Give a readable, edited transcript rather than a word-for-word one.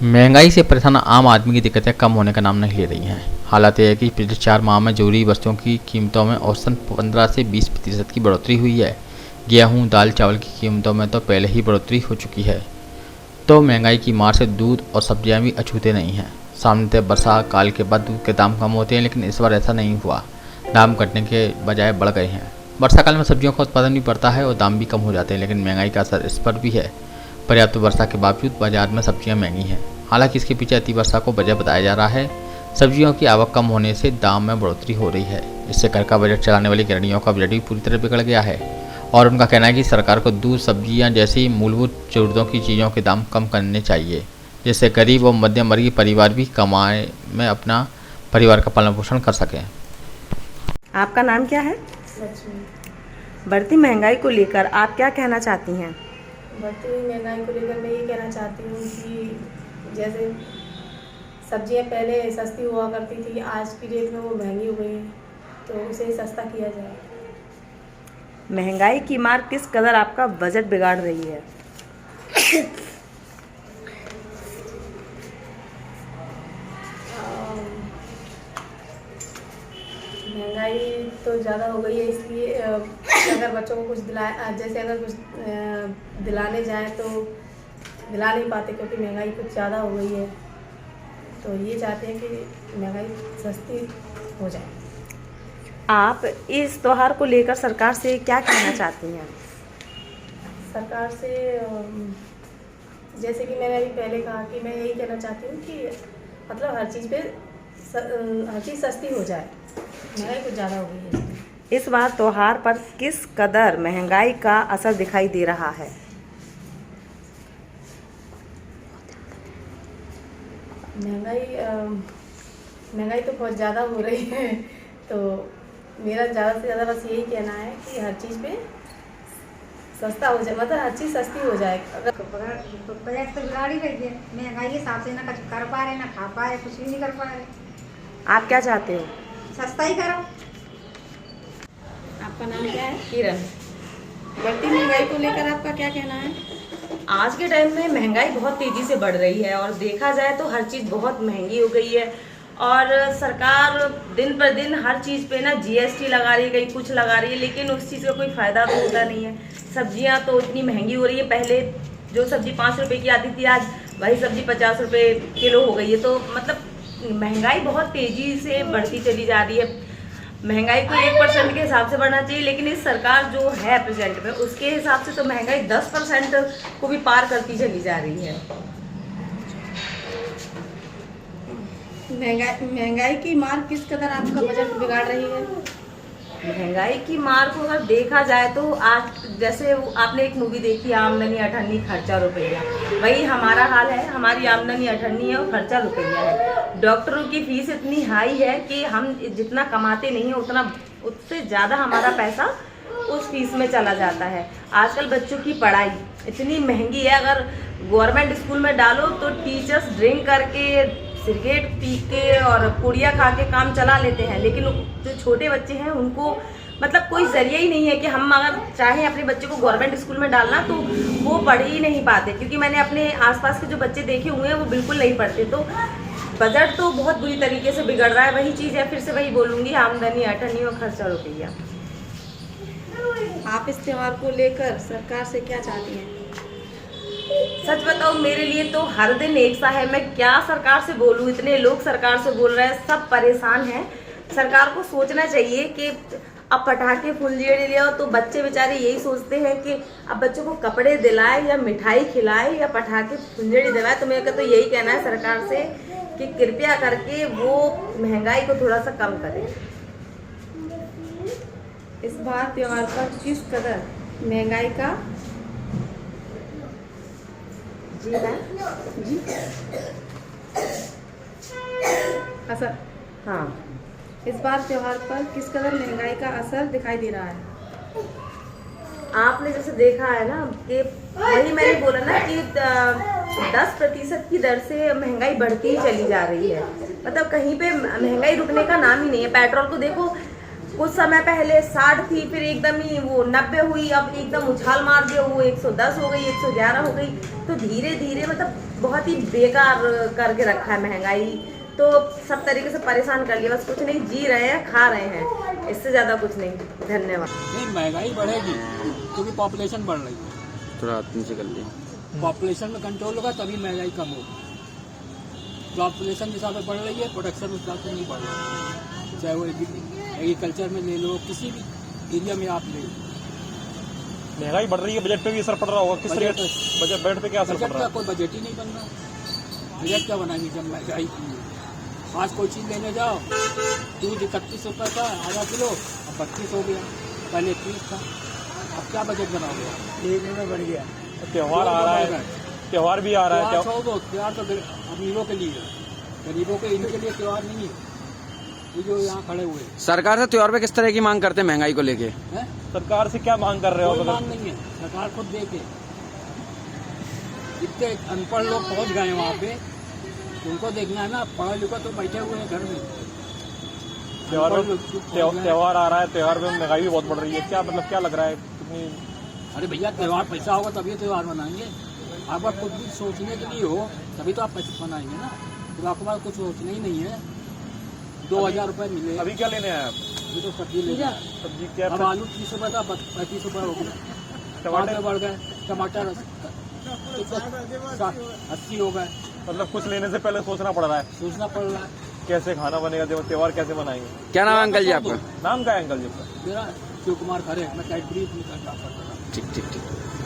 महंगाई से परेशान आम आदमी की दिक्कतें कम होने का नाम नहीं ले रही हैं। हालात यह है कि पिछले 4 माह में जरूरी वस्तुओं की कीमतों में औसतन 15 से 20% की बढ़ोतरी हुई है। गेहूं, दाल, चावल की कीमतों में तो पहले ही बढ़ोतरी हो चुकी है, तो महंगाई की मार से दूध और सब्जियां भी अछूते नहीं हैं। सामान्यतः वर्षा काल के बाद दूध के दाम कम होते हैं, लेकिन इस बार ऐसा नहीं हुआ। दाम घटने के बजाय बढ़ गए हैं। वर्षा काल में सब्जियों का उत्पादन भी बढ़ता है और दाम भी कम हो जाते हैं, लेकिन महंगाई का असर इस पर भी है। पर्याप्त वर्षा के बावजूद बाजार में सब्जियां महंगी हैं। हालांकि इसके पीछे अतिवर्षा को वजह बताया जा रहा है। सब्जियों की आवक कम होने से दाम में बढ़ोतरी हो रही है। इससे घर का बजट चलाने वाली गृहिणियों का बजट भी पूरी तरह बिगड़ गया है और उनका कहना है कि सरकार को दूध, सब्जियां जैसी मूलभूत जरूरतों की चीज़ों के दाम कम करने चाहिए, जिससे गरीब और मध्यम वर्गीय परिवार भी कमाए में अपना परिवार का पालन पोषण कर सकें। आपका नाम क्या है? लक्ष्मी। बढ़ती महंगाई को लेकर आप क्या कहना चाहती हैं? बढ़ती हुई महंगाई को लेकर मैं ये कहना चाहती हूँ कि जैसे सब्जियाँ पहले सस्ती हुआ करती थी, आज की डेट में वो महंगी हो गई है, तो उसे सस्ता किया जाए। महंगाई की मार किस कदर आपका बजट बिगाड़ रही है? महंगाई तो ज़्यादा हो गई है, इसलिए अगर बच्चों को कुछ जैसे अगर कुछ दिलाने जाएं तो दिला नहीं पाते, क्योंकि महंगाई कुछ ज़्यादा हो गई है। तो ये चाहते हैं कि महंगाई सस्ती हो जाए। आप इस त्योहार को लेकर सरकार से क्या कहना चाहती हैं? सरकार से जैसे कि मैंने अभी पहले कहा कि मैं यही कहना चाहती हूँ कि मतलब हर चीज़ सस्ती हो जाए। महंगाई कुछ ज़्यादा हो गई है। इस बार त्योहार पर किस कदर महंगाई का असर दिखाई दे रहा है? महंगाई तो बहुत ज़्यादा हो रही है, तो मेरा ज़्यादा से ज़्यादा बस यही कहना है कि हर चीज़ पे सस्ता हो जाए, मतलब हर चीज़ सस्ती हो जाए। अगर बजट तो बिगाड़ ही रही है, महंगाई के हिसाब से ना कुछ कर पा रहे, ना खा पा रहे, कुछ भी नहीं कर पा रहे। आप क्या चाहते हो? सस्ता ही करो। आपका नाम क्या है? किरण। बढ़ती महंगाई को लेकर आपका क्या कहना है? आज के टाइम में महंगाई बहुत तेज़ी से बढ़ रही है और देखा जाए तो हर चीज़ बहुत महंगी हो गई है और सरकार दिन पर दिन हर चीज़ पे ना जीएसटी लगा रही है, कहीं कुछ लगा रही है, लेकिन उस चीज़ का कोई फ़ायदा तो होता नहीं है। सब्जियां तो इतनी महंगी हो रही है, पहले जो सब्जी 5 रुपए की आती थी, आज वही सब्जी 50 रुपए किलो हो गई है। तो मतलब महंगाई बहुत तेज़ी से बढ़ती चली जा रही है। महंगाई को 1% के हिसाब से बढ़ना चाहिए, लेकिन इस सरकार जो है प्रेजेंट में, उसके हिसाब से तो महंगाई 10% को भी पार करती चली जा रही है। महंगाई की मार किस कदर आपका बजट बिगाड़ रही है? महंगाई की मार को अगर देखा जाए तो आज जैसे आपने एक मूवी देखी आमदनी अठन्नी खर्चा रुपया, वही हमारा हाल है। हमारी आमदनी अठन्नी है और खर्चा रुपया है। डॉक्टरों की फीस इतनी हाई है कि हम जितना कमाते नहीं है उतना उससे ज़्यादा हमारा पैसा उस फीस में चला जाता है। आजकल बच्चों की पढ़ाई इतनी महंगी है, अगर गवर्नमेंट स्कूल में डालो तो टीचर्स ड्रिंक करके, सिगरेट पी के और पुड़िया खा के काम चला लेते हैं, लेकिन जो छोटे बच्चे हैं उनको मतलब कोई जरिया ही नहीं है कि हम अगर चाहें अपने बच्चे को गवर्नमेंट स्कूल में डालना तो वो पढ़ ही नहीं पाते, क्योंकि मैंने अपने आसपास के जो बच्चे देखे हुए हैं वो बिल्कुल नहीं पढ़ते। तो बजट तो बहुत बुरी तरीके से बिगड़ रहा है। वही चीज़ है, फिर से वही बोलूँगी, आमदनी अठन्नी और खर्चा रुपया। आप इस त्योहार को लेकर सरकार से क्या चाहती हैं? सच बताओ, मेरे लिए तो हर दिन एक सा है। मैं क्या सरकार से बोलूँ, इतने लोग सरकार से बोल रहे हैं, सब परेशान हैं। सरकार को सोचना चाहिए कि अब पटाखे फुलझड़ी ले आओ, तो बच्चे बेचारे यही सोचते हैं कि अब बच्चों को कपड़े दिलाए या मिठाई खिलाए या पटाखे फुलझड़ी दिलाए। तो मेरे का तो यही कहना है सरकार से कि कृपया करके वो महंगाई को थोड़ा सा कम करें। इस बार त्योहार पर किस कदर महंगाई का असर हाँ, इस बार त्योहार पर किस कदर महंगाई का असर दिखाई दे रहा है? आपने जैसे देखा है ना कि वही मैंने बोला ना कि 10% की दर से महंगाई बढ़ती ही चली जा रही है। मतलब कहीं पे महंगाई रुकने का नाम ही नहीं है। पेट्रोल को देखो, कुछ समय पहले 60 थी, फिर एकदम ही वो 90 हुई, अब एकदम उछाल मार दिया, वो 110 हो गई, 111 हो गई। तो धीरे धीरे मतलब बहुत ही बेकार करके रखा है महंगाई, तो सब तरीके से परेशान कर लिया। बस कुछ नहीं, जी रहे हैं, खा रहे हैं, इससे ज़्यादा कुछ नहीं। धन्यवाद। नहीं, महंगाई बढ़ेगी क्योंकि पॉपुलेशन बढ़ रही है। थोड़ा आदमी से कर लिया। पॉपुलेशन में कंट्रोल होगा तभी महंगाई कम होगी। पॉपुलेशन जिस हिसाब से बढ़ रही है, प्रोडक्शन उस हिसाब से नहीं बढ़ रहा है। चाहे वो एग्रीकल्चर में ले लो, किसी भी एरिया में आप ले लो, महंगाई बढ़ रही है, बजट पे भी असर पड़ रहा होगा। किस तरीके बजट पे क्या असर पड़ बजट रहा का है? कोई बजट ही नहीं बन रहा। बजट क्या बनाएंगे जब महंगाई की? आज कोई चीज़ लेने जाओ, दूध 31 रुपये का आधा किलो, अब 25 हो गया, पहले 30 था। अब क्या बजट बनाओगे? 1 रुपये बढ़ गया। त्योहार आ रहा है, त्योहार भी आ रहा है। त्योहार छोड़ दो, त्योहार तो अमीरों के लिए है, गरीबों के इनके लिए त्योहार नहीं है। ये जो यहाँ खड़े हुए सरकार से त्योहार पे किस तरह की मांग करते हैं महंगाई को लेके? हैं, सरकार से क्या मांग कर रहे हो? कोई मांग नहीं है, सरकार खुद देखे। इतने अनपढ़ लोग पहुँच गए हैं वहाँ पे, उनको देखना है ना। पढ़ा लिखा तो बैठे हुए हैं घर में। त्योहार आ रहा है, त्योहार में महंगाई भी बहुत बढ़ रही है। क्या मतलब क्या लग रहा है कितनी? अरे भैया, त्योहार पैसा होगा तभी त्योहार मनाएंगे। आपका कुछ भी सोचने के लिए हो तभी तो आप पैसे मनाएंगे ना। तो आपके पास कुछ सोचना ही नहीं है। 2000 रुपये मिले। अभी क्या लेने आए आप? अभी तो सब्जी ले जाए। सब्जी क्या? अब आलू 30 रुपये था, 35 रुपये हो गया। टमाटर बढ़ गए, टमाटर 80 हो गए। मतलब कुछ लेने से पहले सोचना पड़ रहा है, सोचना पड़ रहा है। कैसे खाना बनेगा, त्योहार कैसे मनाएंगे। क्या नाम है अंकल जी आपका? नाम क्या है अंकल जी आपका? मेरा शिव कुमार खरे, मैं कैडबरी में काम करता था। ठीक ठीक ठीक।